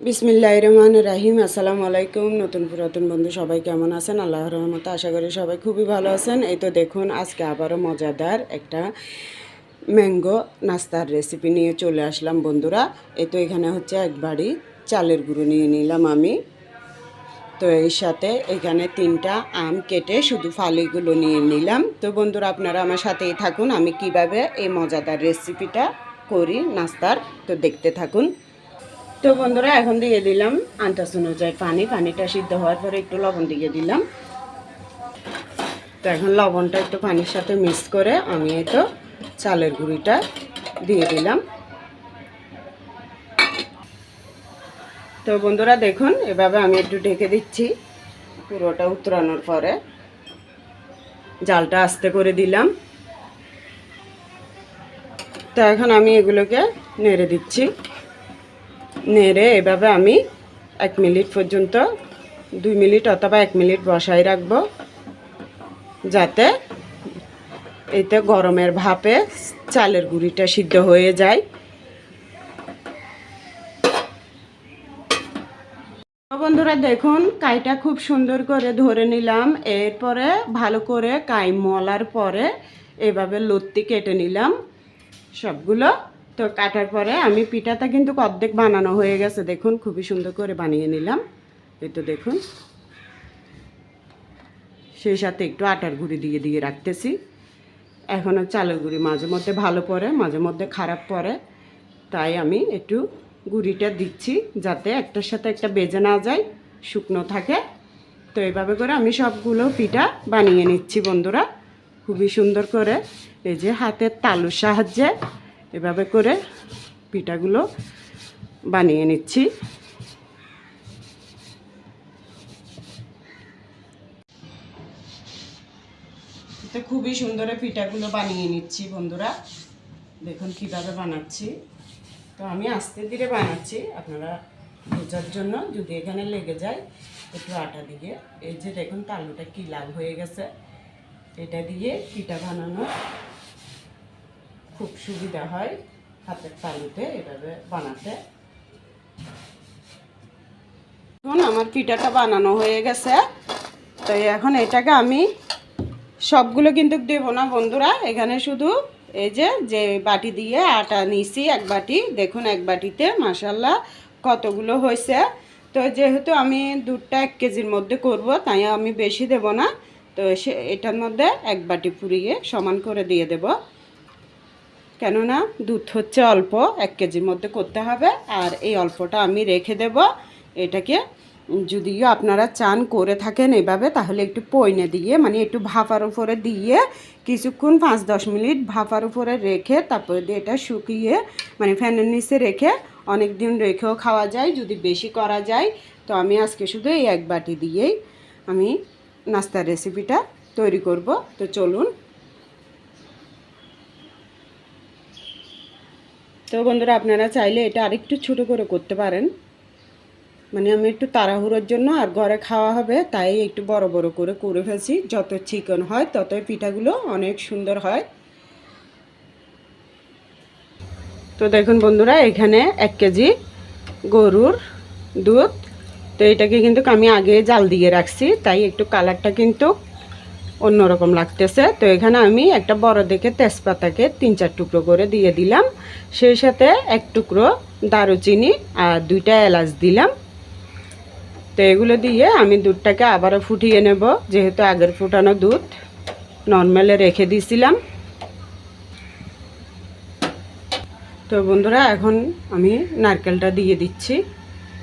বিসমিল্লাহির রহমানির রহিম। আসসালামু আলাইকুম। নতুন পুরাতন বন্ধু সবাই কেমন আছেন? আল্লাহর রহমতে আশা করি সবাই খুবই ভালো আছেন। এই তো দেখুন আজকে আবারও মজাদার একটা ম্যাঙ্গো নাস্তার রেসিপি নিয়ে চলে আসলাম বন্ধুরা। এই তো এখানে হচ্ছে এক বাড়ি চালের গুঁড়ো নিয়ে নিলাম আমি। তো এর সাথে এখানে 3টা আম কেটে শুধু ফালিগুলো নিয়ে নিলাম। তো বন্ধুরা আপনারা আমার সাথেই থাকুন, আমি কিভাবে এই মজাদার রেসিপিটা করি নাস্তার, তো দেখতে থাকুন। তো বন্ধুরা এখন দিয়ে দিলাম আন্দাজ অনুযায়ী পানিটা সিদ্ধ হওয়ার পরে একটু লবণ দিয়ে দিলাম। তো এখন লবণটা একটু পানির সাথে মিক্স করে আমি এই তো চালের গুঁড়িটা দিয়ে দিলাম। তো বন্ধুরা দেখুন এভাবে আমি একটু ঢেকে দিচ্ছি। পুরোটা উতরানোর পরে জালটা আস্তে করে দিলাম। তো এখন আমি এগুলোকে নেড়ে দিচ্ছি। নেড়ে এভাবে আমি 1 মিনিট পর্যন্ত 2 মিনিট অথবা 1 মিনিট বসাই রাখবো, যাতে এতে গরমের ভাপে চালের গুঁড়িটা সিদ্ধ হয়ে যায়। বন্ধুরা দেখুন কাইটা খুব সুন্দর করে ধরে নিলাম। এরপরে ভালো করে কাই মলার পরে এভাবে লত্তি কেটে নিলাম সবগুলো। তো কাটার পরে আমি পিঠাটা কিন্তু অর্ধেক বানানো হয়ে গেছে, দেখুন খুবই সুন্দর করে বানিয়ে নিলাম। এই তো দেখুন সেই সাথে একটু আটার গুঁড়ি দিয়ে দিয়ে রাখতেছি। এখনও চালের গুঁড়ি মাঝে মধ্যে ভালো পড়ে মাঝে মধ্যে খারাপ পড়ে, তাই আমি একটু গুঁড়িটা দিচ্ছি যাতে একটার সাথে একটা বেজে না যায়, শুকনো থাকে। তো এইভাবে করে আমি সবগুলো পিঠা বানিয়ে নিচ্ছি বন্ধুরা, খুবই সুন্দর করে। এই যে হাতের তালুর সাহায্যে এভাবে করে পিঠাগুলো বানিয়ে নিচ্ছি। তো খুবই সুন্দর পিঠাগুলো বানিয়ে নিচ্ছি বন্ধুরা, দেখুন কিভাবে বানাচ্ছি। তো আমি আস্তে ধীরে বানাচ্ছি আপনারা বোঝার জন্য, যদি এখানে লেগে যায় একটু আটা দিয়ে। এই যে দেখুন তালুটা কি লাল হয়ে গেছে, এটা দিয়ে পিঠা বানানো খুব সুবিধা হয় হাতের তালুতে এভাবে বানাতে। এখন আমার পিঠাটা বানানো হয়ে গেছে। তো এখন এটাকে আমি সবগুলো কিন্তু দেব না বন্ধুরা, এখানে শুধু এই যে বাটি দিয়ে আটা নিছি এক বাটি, দেখুন এক বাটিতে মাশাআল্লাহ কতগুলো হয়েছে। তো যেহেতু আমি দুধটা 1 কেজির মধ্যে করব, তাই আমি বেশি দেব না। তো এটার মধ্যে এক বাটি পুরিয়ে সমান করে দিয়ে দেব, কেননা দুধ হচ্ছে অল্প, 1 কেজির মধ্যে করতে হবে। আর এই অল্পটা আমি রেখে দেব। এটাকে যদিও আপনারা চান করে থাকেন এভাবে, তাহলে একটু পয়নে দিয়ে মানে একটু ভাপার উপরে দিয়ে কিছুক্ষণ 5-10 মিনিট ভাপার উপরে রেখে তারপরে দিয়ে এটা শুকিয়ে মানে ফ্যানের নিচে রেখে অনেক দিন রেখেও খাওয়া যায় যদি বেশি করা যায়। তো আমি আজকে শুধু এই এক বাটি দিয়েই আমি নাস্তার রেসিপিটা তৈরি করব। তো চলুন। তো বন্ধুরা আপনারা চাইলে এটা আরেকটু ছোটো করে করতে পারেন, মানে আমি একটু তাড়াহুড়োর জন্য আর ঘরে খাওয়া হবে তাই একটু বড় বড় করে ফেলছি। যত চিকন হয় ততই পিঠাগুলো অনেক সুন্দর হয়। তো দেখুন বন্ধুরা এখানে 1 কেজি গরুর দুধ। তো এটাকে কিন্তু আমি আগে জাল দিয়ে রাখছি, তাই একটু কালারটা কিন্তু অন্যরকম লাগতেছে। তো এখানে আমি একটা বড় দেখে তেজপাতাকে 3-4 টুকরো করে দিয়ে দিলাম, সেই সাথে 1 টুকরো দারুচিনি আর 2টা এলাচ দিলাম। তো এগুলো দিয়ে আমি দুধটাকে আবারও ফুটিয়ে নেব, যেহেতু আগের ফুটানো দুধ নর্মালে রেখে দিয়েছিলাম। তো বন্ধুরা এখন আমি নারকেলটা দিয়ে দিচ্ছি।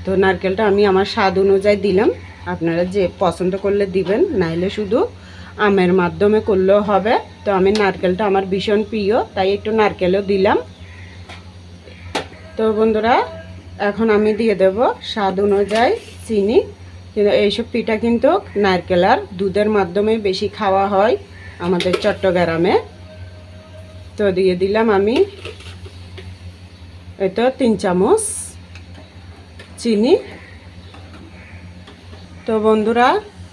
তো নারকেলটা আমি আমার স্বাদ অনুযায়ী দিলাম, আপনারা যে পছন্দ করলে দিবেন, নাইলে শুধু আমের মাধ্যমে করলেও হবে। তো আমি নারকেলটা আমার ভীষণ প্রিয়, তাই একটু নারকেলও দিলাম। তো বন্ধুরা এখন আমি দিয়ে দেব স্বাদ অনুযায়ী চিনি। কিন্তু এইসব পিঠা কিন্তু নারকেল আর দুধের মাধ্যমে বেশি খাওয়া হয় আমাদের চট্টগ্রামে। তো দিয়ে দিলাম আমি এই তো 3 চামচ চিনি। তো বন্ধুরা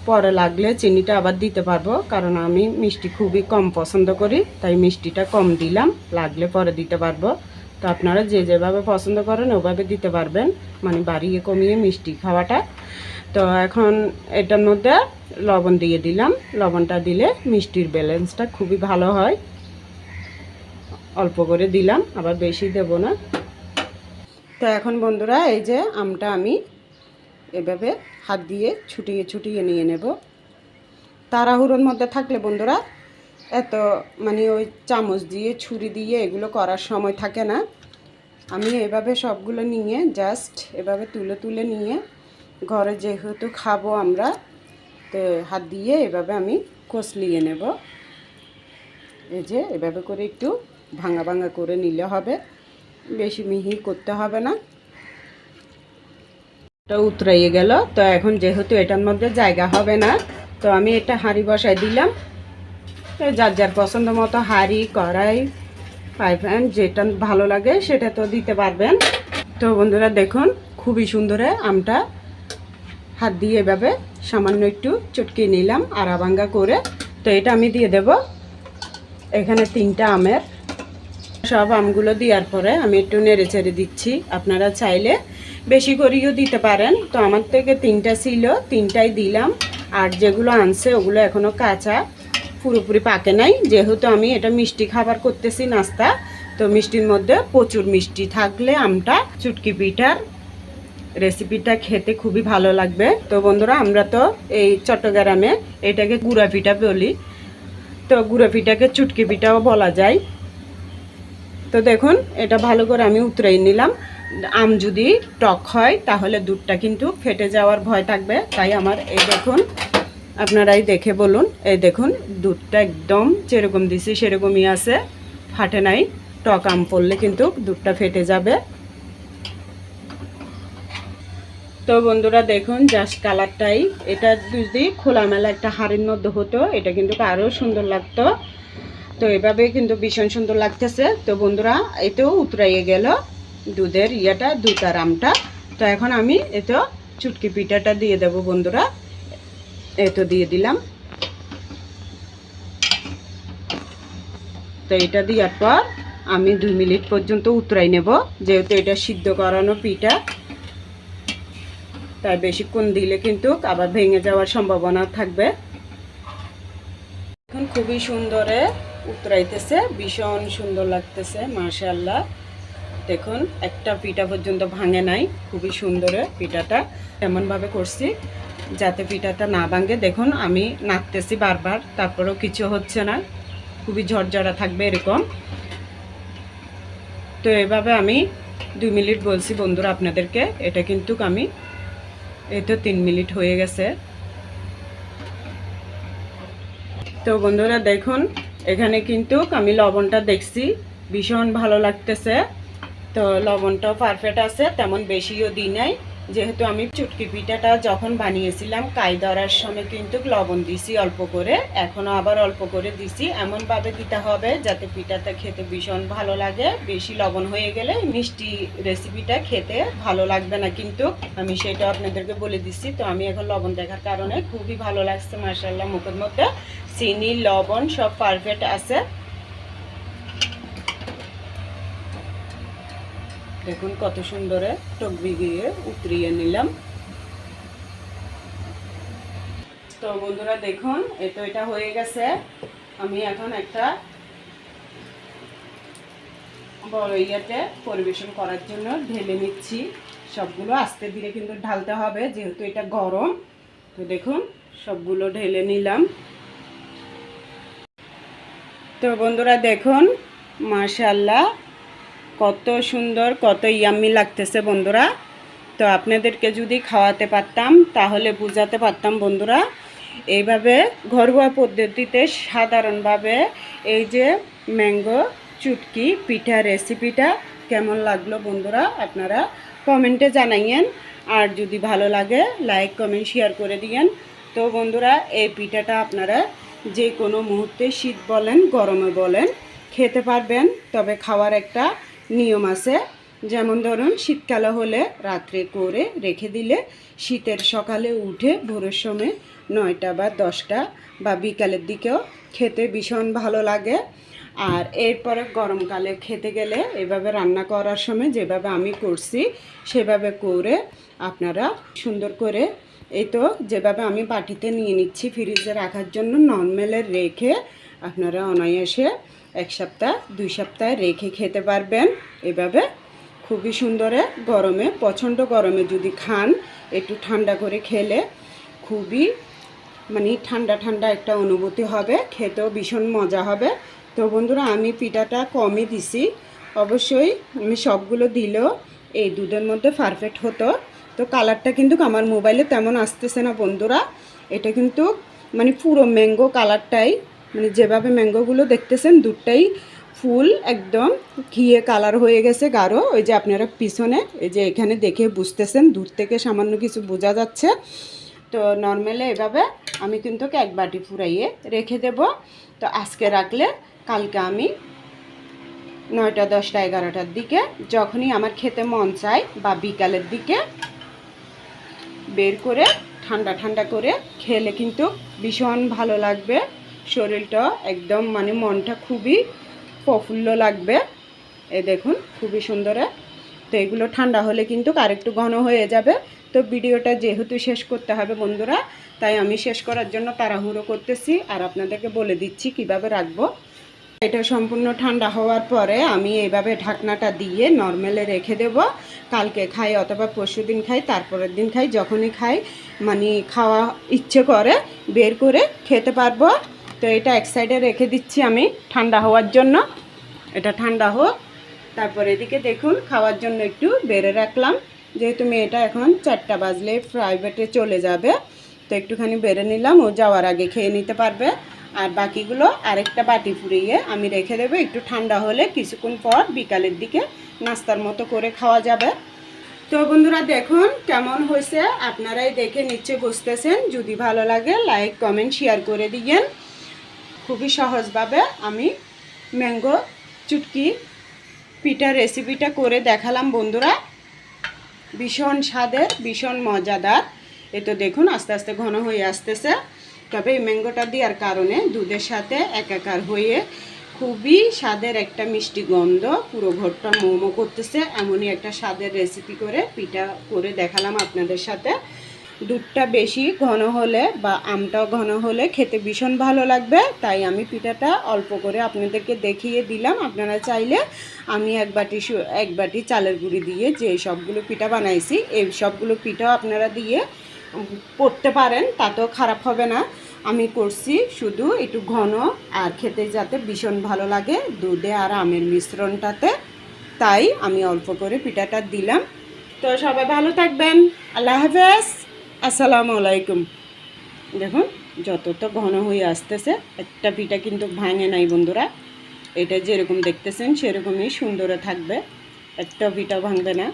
পরে লাগলে চিনিটা আবার দিতে পারবো, কারণ আমি মিষ্টি খুবই কম পছন্দ করি, তাই মিষ্টিটা কম দিলাম, লাগলে পরে দিতে পারবো। তো তো আপনারা যে যেভাবে পছন্দ করেন ওভাবে দিতে পারবেন, মানে বাড়িয়ে কমিয়ে মিষ্টি খাওয়াটা। তো এখন এটার মধ্যে লবণ দিয়ে দিলাম। লবণটা দিলে মিষ্টির ব্যালেন্সটা খুবই ভালো হয়। অল্প করে দিলাম, আবার বেশি দেব না। তো এখন বন্ধুরা এই যে আমটা আমি এভাবে হাত দিয়ে ছুটিয়ে ছুটিয়ে নিয়ে নেব। তাড়াহুড়োর মধ্যে থাকলে বন্ধুরা এত মানে ওই চামচ দিয়ে ছুরি দিয়ে এগুলো করার সময় থাকে না। আমি এভাবে সবগুলো নিয়ে জাস্ট এভাবে তুলে তুলে নিয়ে ঘরে যেহেতু খাবো আমরা, তো হাত দিয়ে এভাবে আমি কষলিয়ে নেব। এই যে এভাবে করে একটু ভাঙা ভাঙা করে নিলে হবে, বেশি মিহি করতে হবে না। এটা উতরাইয়ে গেল। তো এখন যেহেতু এটার মধ্যে জায়গা হবে না, তো আমি এটা হাঁড়ি বসাই দিলাম। তো যার যার পছন্দ মতো হাঁড়ি, কড়াই, ফ্রাই প্যান যেটা ভালো লাগে সেটা তো দিতে পারবেন। তো বন্ধুরা দেখুন খুবই সুন্দর আমটা হাত দিয়ে এভাবে সামান্য একটু চটকিয়ে নিলাম আড়া ভাঙ্গা করে। তো এটা আমি দিয়ে দেব এখানে 3টা আমের। সব আমগুলো দেওয়ার পরে আমি একটু নেড়ে চেড়ে দিচ্ছি। আপনারা চাইলে বেশি করেও দিতে পারেন। তো আমার থেকে 3টা ছিল, 3টাই দিলাম। আর যেগুলো আনছে ওগুলো এখনও কাঁচা, পুরোপুরি পাকে নাই। যেহেতু আমি এটা মিষ্টি খাবার করতেছি নাস্তা, তো মিষ্টির মধ্যে প্রচুর মিষ্টি থাকলে আমটা চুটকি পিঠার রেসিপিটা খেতে খুবই ভালো লাগবে। তো বন্ধুরা আমরা তো এই চট্টগ্রামে এটাকে গুঁড়া পিঠা বলি, তো গুঁড়া পিঠাকে চুটকি পিঠাও বলা যায়। তো দেখুন এটা ভালো করে আমি উতরাই নিলাম। আম যদি টক হয় তাহলে দুধটা কিন্তু ফেটে যাওয়ার ভয় থাকবে, তাই আমার এই দেখুন আপনারাই দেখে বলুন। এই দেখুন দুধটা একদম যেরকম দিছি সেরকমই আছে, ফাটে নাই। টক আম পড়লে কিন্তু দুধটা ফেটে যাবে। তো বন্ধুরা দেখুন জাস্ট কালারটাই, এটা যদি খোলামেলা একটা হাঁড়ির মধ্যে হতো এটা কিন্তু আরও সুন্দর লাগতো। তো এভাবে কিন্তু ভীষণ সুন্দর লাগতেছে। তো বন্ধুরা এতেও উতরাইয়ে গেল দুধের দুধ আর আমটা। তো এখন আমি এতো চুটকি পিঠাটা দিয়ে দেব বন্ধুরা। এতো দিয়ে দিলাম। তো এটা দেওয়ার পর আমি 2 মিনিট পর্যন্ত উতরাই নেব, যেহেতু এটা সিদ্ধ করানো পিঠা, তাই বেশিক্ষণ দিলে কিন্তু আবার ভেঙে যাওয়ার সম্ভাবনা থাকবে। এখন খুবই সুন্দরে উতরাইতেছে, ভীষণ সুন্দর লাগতেছে মাশাআল্লাহ। দেখুন একটা পিঠা পর্যন্ত ভাঙে নাই, খুবই সুন্দরে পিঠাটা এমনভাবে করছি যাতে পিঠাটা না ভাঙে। দেখুন আমি নাড়তেছি বারবার, তারপরেও কিছু হচ্ছে না, খুবই ঝরঝরা থাকবে এরকম। তো এভাবে আমি 2 মিনিট বলছি বন্ধুরা আপনাদেরকে, এটা কিন্তু আমি এই তো 3 মিনিট হয়ে গেছে। তো বন্ধুরা দেখুন এখানে কিন্তু আমি লবণটা দেখছি, ভীষণ ভালো লাগতেছে। তো লবণটাও পারফেক্ট আছে, তেমন বেশিও দিই নাই। যেহেতু আমি চুটকি পিঠাটা যখন বানিয়েছিলাম কাই ধরার সময় কিন্তু লবণ দিছি অল্প করে, এখনও আবার অল্প করে দিছি। এমনভাবে দিতে হবে যাতে পিঠাটা খেতে ভীষণ ভালো লাগে। বেশি লবণ হয়ে গেলে মিষ্টি রেসিপিটা খেতে ভালো লাগবে না, কিন্তু আমি সেটা আপনাদেরকে বলে দিচ্ছি। তো আমি এখন লবণ দেখার কারণে খুবই ভালো লাগছে মাশাআল্লাহ। মুখের মধ্যে চিনি লবণ সব পারফেক্ট আছে। দেখুন কত সুন্দরে টকবি দিয়ে উতরিয়ে নিলাম। তো বন্ধুরা দেখুন এটা হয়ে গেছে। আমি এখন একটা বড় পরিবেশন করার জন্য ঢেলে নিচ্ছি। সবগুলো আস্তে ধীরে কিন্তু ঢালতে হবে যেহেতু এটা গরম। তো দেখুন সবগুলো ঢেলে নিলাম। তো বন্ধুরা দেখুন মাশাআল্লাহ কত সুন্দর, কত ইয়াম্মি লাগতেছে বন্ধুরা। তো আপনাদেরকে যদি খাওয়াতে পারতাম তাহলে বুঝাতে পারতাম বন্ধুরা। এইভাবে ঘরোয়া পদ্ধতিতে সাধারণভাবে এই যে ম্যাঙ্গো চুটকি পিঠা রেসিপিটা কেমন লাগলো বন্ধুরা আপনারা কমেন্টে জানাইয়েন। আর যদি ভালো লাগে লাইক কমেন্ট শেয়ার করে দিয়েন। তো বন্ধুরা এই পিঠাটা আপনারা যে কোনো মুহূর্তে শীত বলেন গরমে বলেন খেতে পারবেন, তবে খাওয়ার একটা নিয়ম আছে। যেমন ধরুন শীতকালে হলে রাত্রে করে রেখে দিলে শীতের সকালে উঠে ভোরের সময় 9টা বা 10টা বা বিকালের দিকেও খেতে ভীষণ ভালো লাগে। আর এরপরে গরমকালে খেতে গেলে এভাবে রান্না করার সময় যেভাবে আমি করছি সেভাবে করে আপনারা সুন্দর করে এই তো যেভাবে আমি বাটিতে নিয়ে নিচ্ছি ফ্রিজে রাখার জন্য নর্মালে রেখে আপনারা অনায়াসে 1 সপ্তাহ 2 সপ্তাহ রেখে খেতে পারবেন। এভাবে খুবই সুন্দরে গরমে প্রচণ্ড গরমে যদি খান একটু ঠান্ডা করে খেলে খুবই মানে ঠান্ডা ঠান্ডা একটা অনুভূতি হবে, খেতেও ভীষণ মজা হবে। তো বন্ধুরা আমি পিঠাটা কমই দিছি, অবশ্যই আমি সবগুলো দিলেও এই দুধের মধ্যে পারফেক্ট হতো। তো কালারটা কিন্তু আমার মোবাইলে তেমন আসতেছে না বন্ধুরা, এটা কিন্তু মানে পুরো ম্যাঙ্গো কালারটাই, মানে যেভাবে ম্যাঙ্গোগুলো দেখতেছেন দুধটাই ফুল একদম ঘিয়ে কালার হয়ে গেছে গাঢ়। ওই যে আপনারা পিছনে এই যে এখানে দেখে বুঝতেছেন দূর থেকে সামান্য কিছু বোঝা যাচ্ছে। তো নর্মালি এভাবে আমি কিন্তু 1 বাটি ফুরাইয়ে রেখে দেব। তো আজকে রাখলে কালকে আমি 9টা 10টা 11টার দিকে যখনই আমার খেতে মন চায় বা বিকালের দিকে বের করে ঠান্ডা ঠান্ডা করে খেলে কিন্তু ভীষণ ভালো লাগবে, শরীরটা একদম মানে মনটা খুবই প্রফুল্ল লাগবে। এই দেখুন খুবই সুন্দর। তো এগুলো ঠান্ডা হলে কিন্তু আরেকটু ঘন হয়ে যাবে। তো ভিডিওটা যেহেতু শেষ করতে হবে বন্ধুরা, তাই আমি শেষ করার জন্য তাড়াহুড়ো করতেছি আর আপনাদেরকে বলে দিচ্ছি কিভাবে রাখবো। এটা সম্পূর্ণ ঠান্ডা হওয়ার পরে আমি এইভাবে ঢাকনাটা দিয়ে নর্মালে রেখে দেব। কালকে খাই অথবা পরশুদিন খাই, তারপরের দিন খাই, যখনই খাই মানে খাওয়া ইচ্ছে করে বের করে খেতে পারবো। তো এটা এক সাইডে রেখে দিচ্ছি আমি ঠান্ডা হওয়ার জন্য। এটা ঠান্ডা হোক, তারপর এদিকে দেখুন খাওয়ার জন্য একটু বেড়ে রাখলাম, যেহেতু মেয়েটা এখন 4টা বাজলে প্রাইভেটে চলে যাবে। তো একটুখানি বেড়ে নিলাম, ও যাওয়ার আগে খেয়ে নিতে পারবে। আর বাকিগুলো আরেকটা বাটি ফুরিয়ে আমি রেখে দেবো, একটু ঠান্ডা হলে কিছুক্ষণ পর বিকালের দিকে নাস্তার মতো করে খাওয়া যাবে। তো বন্ধুরা দেখুন কেমন হয়েছে, আপনারাই দেখে নিশ্চয়ই বুঝতেছেন। যদি ভালো লাগে লাইক কমেন্ট শেয়ার করে দিয়েন। খুবই সহজভাবে আমি ম্যাঙ্গো চুটকি পিঠা রেসিপিটা করে দেখালাম বন্ধুরা, ভীষণ স্বাদের ভীষণ মজাদার। এ তো দেখুন আস্তে আস্তে ঘন হয়ে আসতেছে। তবে এই ম্যাঙ্গোটা দেওয়ার কারণে দুধের সাথে একাকার হয়ে খুবই স্বাদের একটা মিষ্টি গন্ধ পুরো ঘরটা মোমো করতেছে। এমনই একটা স্বাদের রেসিপি করে পিঠা করে দেখালাম আপনাদের সাথে। দুধটা বেশি ঘন হলে বা আমটাও ঘন হলে খেতে ভীষণ ভালো লাগবে, তাই আমি পিঠাটা অল্প করে আপনাদেরকে দেখিয়ে দিলাম। আপনারা চাইলে আমি এক বাটি চালের গুঁড়ি দিয়ে যে সবগুলো পিঠা বানাইছি এই সবগুলো পিঠাও আপনারা দিয়ে করতে পারেন, তাতেও খারাপ হবে না। আমি করছি শুধু একটু ঘন আর খেতে যাতে ভীষণ ভালো লাগে দুধে আর আমের মিশ্রণটাতে, তাই আমি অল্প করে পিঠাটা দিলাম। তো সবাই ভালো থাকবেন, আল্লাহ হাফেজ, আসসালামু আলাইকুম। দেখুন যত তো ঘন হয়ে আসতেছে, একটা পিঠা কিন্তু ভাঙে নাই বন্ধুরা। এটা যেরকম দেখতেছেন সেরকমই সুন্দর থাকবে, একটা পিঠা ভাঙবে না।